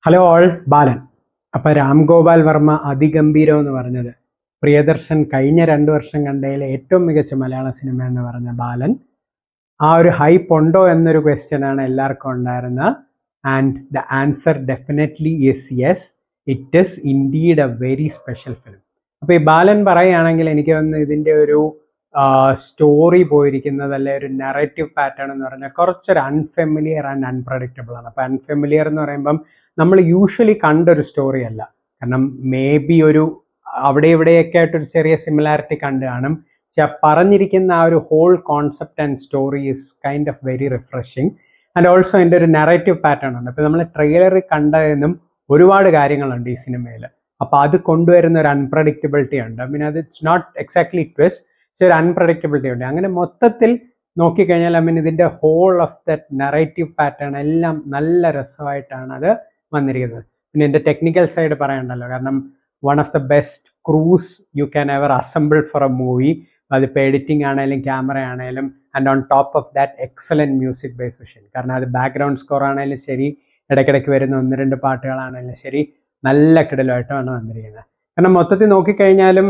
Hello all, ബാലൻ. അപ്പം രാം ഗോപാൽ വർമ്മ അതിഗംഭീരം എന്ന് പറഞ്ഞത് പ്രിയദർശൻ കഴിഞ്ഞ 2 വർഷം കണ്ടതിലെ ഏറ്റവും മികച്ച മലയാള സിനിമ എന്ന് പറഞ്ഞ ബാലൻ. ആ ഒരു ഹൈപ്പ് ഉണ്ടോ എന്നൊരു ക്വസ്റ്റ്യൻ ആണ് എല്ലാവർക്കും ഉണ്ടായിരുന്നത്. And the answer definitely yes yes, it is indeed A very special film. അപ്പോൾ ഈ ബാലൻ പറയുകയാണെങ്കിൽ എനിക്ക് തോന്നുന്നു ഇതിൻ്റെ ഒരു സ്റ്റോറി പോയിരിക്കുന്നത്, അല്ലെ ഒരു നറേറ്റീവ് പാറ്റേൺ എന്ന് പറഞ്ഞാൽ കുറച്ചൊരു അൺഫെമിലിയർ ആൻഡ് അൺപ്രഡിക്റ്റബിൾ ആണ്. അപ്പോൾ അൺഫെമിലിയർ എന്ന് പറയുമ്പം നമ്മൾ യൂഷ്വലി കണ്ടൊരു സ്റ്റോറി അല്ല. കാരണം മേ ബി ഒരു അവിടെ ഇവിടെയൊക്കെ ആയിട്ടൊരു ചെറിയ സിമിലാരിറ്റി കണ്ടു കാണും. പക്ഷെ പറഞ്ഞിരിക്കുന്ന ആ ഒരു whole concept and story is kind of very refreshing. And also എൻ്റെ ഒരു നറേറ്റീവ് പാറ്റേൺ ഉണ്ട്. അപ്പോൾ നമ്മൾ ട്രെയിലറിൽ കണ്ടതെന്നും ഒരുപാട് കാര്യങ്ങളുണ്ട് ഈ സിനിമയിൽ. അപ്പോൾ അത് കൊണ്ടുവരുന്ന ഒരു അൺപ്രഡിക്റ്റബിലിറ്റി ഉണ്ട്. പിന്നെ അത് ഇറ്റ്സ് നോട്ട് എക്സാക്ട്ലി ട്വിസ്റ്റ്, പക്ഷെ ഒരു അൺപ്രഡിക്റ്റബിലിറ്റി ഉണ്ട്. അങ്ങനെ മൊത്തത്തിൽ നോക്കിക്കഴിഞ്ഞാൽ ഇതിൻ്റെ whole of that narrative pattern എല്ലാം നല്ല രസമായിട്ടാണ് അത് വന്നിരിക്കുന്നത്. പിന്നെ എൻ്റെ ടെക്നിക്കൽ സൈഡ് പറയണ്ടല്ലോ, കാരണം one of the best crews you can ever assemble for a movie. അതിപ്പോൾ എഡിറ്റിംഗ് ആണെങ്കിലും ക്യാമറ ആണെങ്കിലും, and on top of that excellent musician. കാരണം അത് ബാക്ക്ഗ്രൗണ്ട് സ്കോർ ആണെങ്കിലും ശരി, ഇടയ്ക്കിടയ്ക്ക് വരുന്ന 1-2 പാട്ടുകളാണെങ്കിലും ശരി, നല്ല കിടലുമായിട്ടാണ് വന്നിരിക്കുന്നത്. കാരണം മൊത്തത്തിൽ നോക്കിക്കഴിഞ്ഞാലും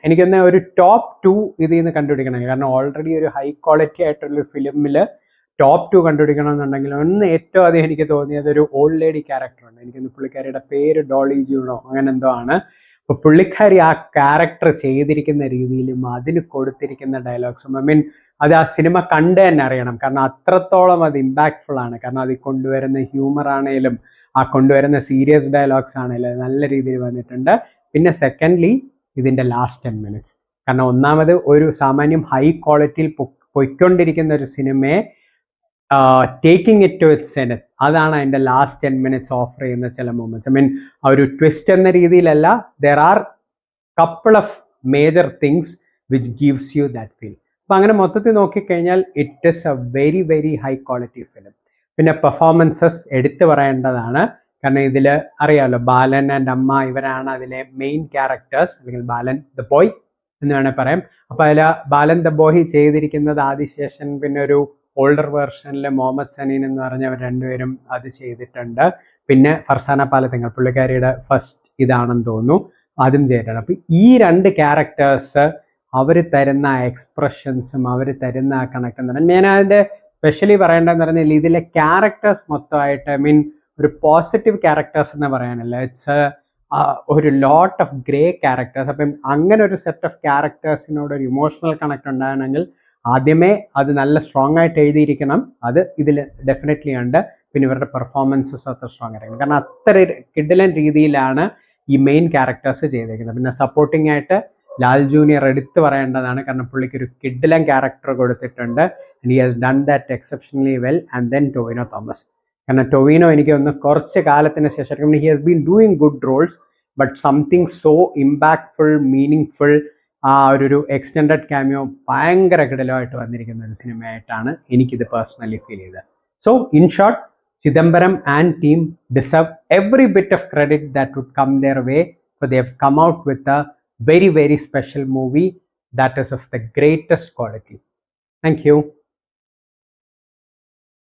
എനിക്കൊന്ന് ഒരു ടോപ്പ് 2 ഇതിൽ നിന്ന് കണ്ടുപിടിക്കണം. കാരണം ഓൾറെഡി ഒരു ഹൈ ക്വാളിറ്റി ആയിട്ടുള്ള ഫിലിമിൽ ടോപ്പ് 2 കണ്ടുപിടിക്കണമെന്നുണ്ടെങ്കിൽ ഒന്ന് ഏറ്റവും അധികം എനിക്ക് തോന്നിയത് ഒരു ഓൾഡ് ലേഡി ക്യാരക്ടറുണ്ട്. എനിക്കൊന്ന് പുള്ളിക്കാരിയുടെ പേര് ഡോളി ജൂണോ അങ്ങനെ എന്തോ ആണ്. അപ്പോൾ പുള്ളിക്കാരി ആ ക്യാരക്ടർ ചെയ്തിരിക്കുന്ന രീതിയിലും അതിന് കൊടുത്തിരിക്കുന്ന ഡയലോഗ്സും, അത് ആ സിനിമ കണ്ട് തന്നെ അറിയണം. കാരണം അത്രത്തോളം അത് ഇമ്പാക്ട്ഫുൾ ആണ്. കാരണം അതിൽ കൊണ്ടുവരുന്ന ഹ്യൂമർ ആണെങ്കിലും ആ കൊണ്ടുവരുന്ന സീരിയസ് ഡയലോഗ്സ് ആണെങ്കിലും നല്ല രീതിയിൽ വന്നിട്ടുണ്ട്. പിന്നെ സെക്കൻഡ്ലി ഇതിൻ്റെ ലാസ്റ്റ് 10 minutes. കാരണം ഒന്നാമത് ഒരു സാമാന്യം ഹൈ ക്വാളിറ്റിയിൽ പൊയ്ക്കൊണ്ടിരിക്കുന്ന ഒരു സിനിമയെ ടേക്കിംഗ് ഇറ്റ് ടു ഇറ്റ്സ് സെനത്ത്, അതാണ് അതിൻ്റെ ലാസ്റ്റ് 10 minutes ഓഫർ ചെയ്യുന്ന ചില മൊമെന്റ്സ്. ആ ഒരു ട്വിസ്റ്റ് എന്ന രീതിയിലല്ല, there are couple of major things which gives you that feel. അപ്പം അങ്ങനെ മൊത്തത്തിൽ നോക്കിക്കഴിഞ്ഞാൽ it is A very very high quality film. പിന്നെ പെർഫോമൻസസ് എടുത്തു പറയേണ്ടതാണ്. കാരണം ഇതിൽ അറിയാമല്ലോ, ബാലൻ ആൻഡ് അമ്മ ഇവരാണ് അതിലെ മെയിൻ ക്യാരക്ടേഴ്സ്, അല്ലെങ്കിൽ ബാലൻ ദ ബോയ് എന്ന് വേണേൽ പറയാം. അപ്പോൾ അതിൽ ബാലൻ ദ ബോയ് ചെയ്തിരിക്കുന്നത് ആദിശേഷൻ, പിന്നെ ഒരു ഓൾഡർ വേർഷനിൽ മുഹമ്മദ് സനീൻ എന്ന് പറഞ്ഞവർ രണ്ടുപേരും അത് ചെയ്തിട്ടുണ്ട്. പിന്നെ ഫർസാന പാലത്തിങ്ങൾ പുള്ളിക്കാരിയുടെ ഫസ്റ്റ് ഇതാണെന്ന് തോന്നുന്നു, അതും ചെയ്തിട്ടുണ്ട്. അപ്പോൾ ഈ 2 ക്യാരക്ടേഴ്സ് അവർ തരുന്ന എക്സ്പ്രഷൻസും അവർ തരുന്ന ആ കണക്ട് എന്ന് പറഞ്ഞാൽ, ഞാൻ അതിൻ്റെ സ്പെഷ്യലി പറയേണ്ടതെന്ന് പറഞ്ഞാൽ ഇതിലെ ക്യാരക്ടേഴ്സ് മൊത്തമായിട്ട് ഒരു പോസിറ്റീവ് ക്യാരക്ടേഴ്സ് എന്ന് പറയാനല്ല, ഇറ്റ്സ് ഒരു ലോട്ട് ഓഫ് ഗ്രേ ക്യാരക്ടേഴ്സ്. അപ്പം അങ്ങനെ ഒരു സെറ്റ് ഓഫ് ക്യാരക്ടേഴ്സിനോട് ഒരു ഇമോഷണൽ കണക്ട് ഉണ്ടാകണമെങ്കിൽ ആദ്യമേ അത് നല്ല സ്ട്രോങ് ആയിട്ട് എഴുതിയിരിക്കണം. അത് ഇതിൽ ഡെഫിനറ്റ്ലി ഉണ്ട്. പിന്നെ ഇവരുടെ പെർഫോമൻസസ് അത്ര സ്ട്രോങ് ആയിരിക്കണം. കാരണം അത്ര കിഡിലൻ രീതിയിലാണ് ഈ മെയിൻ ക്യാരക്ടേഴ്സ് ചെയ്തിരിക്കുന്നത്. പിന്നെ സപ്പോർട്ടിംഗ് ആയിട്ട് ലാൽ ജൂനിയർ എടുത്ത് പറയേണ്ടതാണ്. കാരണം പുള്ളിക്ക് ഒരു കിഡിലൻ ക്യാരക്ടർ കൊടുത്തിട്ടുണ്ട്. And he has done that exceptionally well. And then Tovino Thomas. കാരണം ടൊവിനോ എനിക്ക് ഒന്ന് കുറച്ച് കാലത്തിന് ശേഷം he has been doing good roles, but something so impactful, meaning ആ ഒരു എക്സ്റ്റെൻഡഡ് ക്യാമിയോ ഭയങ്കര കിടലമായിട്ട് വന്നിരിക്കുന്ന ഒരു സിനിമയായിട്ടാണ് എനിക്കിത് പേഴ്സണലി ഫീൽ ചെയ്തത്. So in short, Chidambaram and team deserve every bit of credit that would come their way. For they have come out with a very very special movie that is of the greatest quality. Thank you.